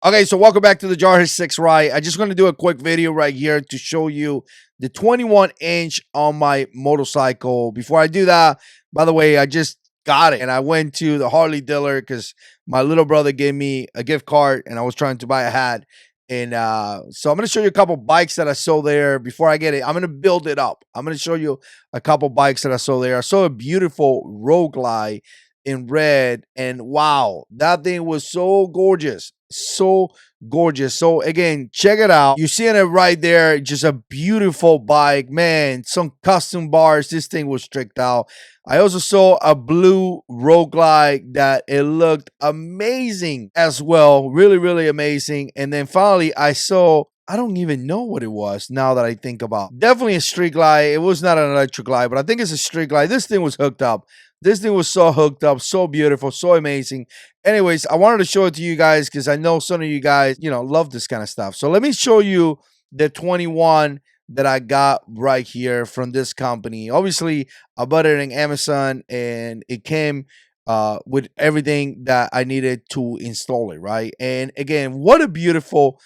Okay, so welcome back to the Jarhead 6 Ride. I just going to do a quick video right here to show you the 21-inch on my motorcycle. Before I do that, by the way, I just got it and I went to the Harley dealer because my little brother gave me a gift card and I was trying to buy a hat. And so I'm going to show you a couple bikes that I saw there. Before I get it, I'm going to build it up. I'm going to show you a couple bikes that I saw there. I saw a beautiful Road Glide in red, and wow, that thing was so gorgeous, so gorgeous. So again, check it out. You're seeing it right there. Just a beautiful bike, man. Some custom bars. This thing was tricked out. I also saw a blue Road Glide that it looked amazing as well. Really, really amazing. And then finally, I saw, I don't even know what it was now that I think about. Definitely a street glide. It was not an electric glide, but I think it's a street glide. This thing was hooked up. This thing was so hooked up, so beautiful, so amazing. Anyways, I wanted to show it to you guys because I know some of you guys, love this kind of stuff. So let me show you the 21 that I got right here from this company. Obviously, I bought it on Amazon and it came with everything that I needed to install it, right? And again, what a beautiful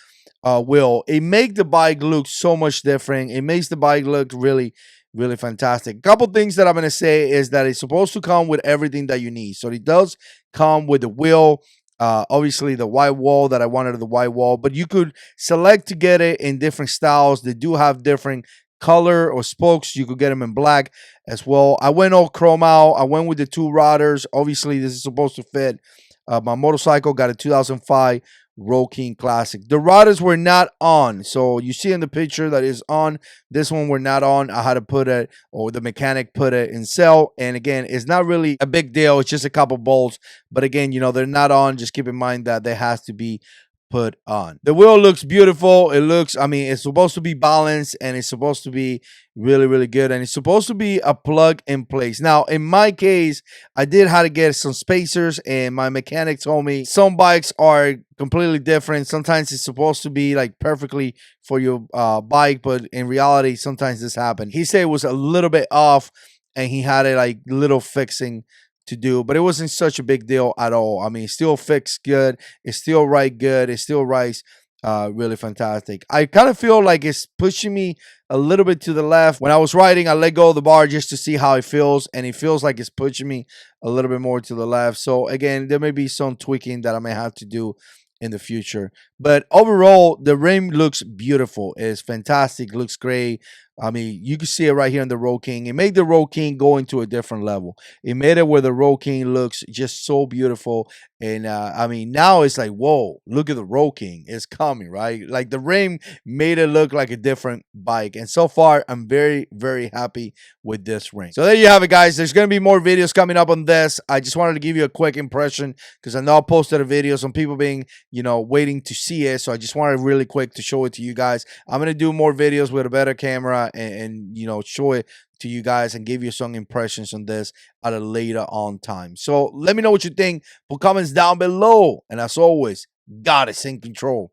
wheel. It makes the bike look so much different. It makes the bike look really, really fantastic. A couple things that I'm going to say is that it's supposed to come with everything that you need. So it does come with the wheel, obviously the white wall that I wanted, the white wall, but you could select to get it in different styles. They do have different color or spokes. You could get them in black as well. I went all chrome out. I went with the two rodders. Obviously, this is supposed to fit my motorcycle. Got a 2005 Road King Classic. The rodders were not on. So you see in the picture that is on. This one were not on. I had to put it, or the mechanic put it in cell. And again, it's not really a big deal. It's just a couple bolts. But again, they're not on. Just keep in mind that they has to be put on. The wheel looks beautiful. It looks, it's supposed to be balanced and it's supposed to be really, really good. And it's supposed to be a plug and place. Now, in my case, I did have to get some spacers and my mechanic told me some bikes are completely different. Sometimes it's supposed to be like perfectly for your bike, but in reality, sometimes this happens. He said it was a little bit off and he had a like little fixing to do, but it wasn't such a big deal at all. It still fixed good. It still right good. It still rides really fantastic. I kind of feel like it's pushing me a little bit to the left. When I was riding, I let go of the bar just to see how it feels, and it feels like it's pushing me a little bit more to the left. So again, there may be some tweaking that I may have to do in the future. But overall, the rim looks beautiful. It's fantastic. Looks great. You can see it right here in the Road King. It made the Road King go into a different level. It made it where the Road King looks just so beautiful. And now it's like, whoa, look at the Road King. It's coming, right? Like the rim made it look like a different bike. And so far, I'm very, very happy with this ring. So there you have it, guys. There's going to be more videos coming up on this. I just wanted to give you a quick impression because I know I posted a video. Some people being, waiting to see it. So I just wanted really quick to show it to you guys. I'm going to do more videos with a better camera and show it to you guys and give you some impressions on this at a later on time. So let me know what you think. Put comments down below. And as always, God is in control.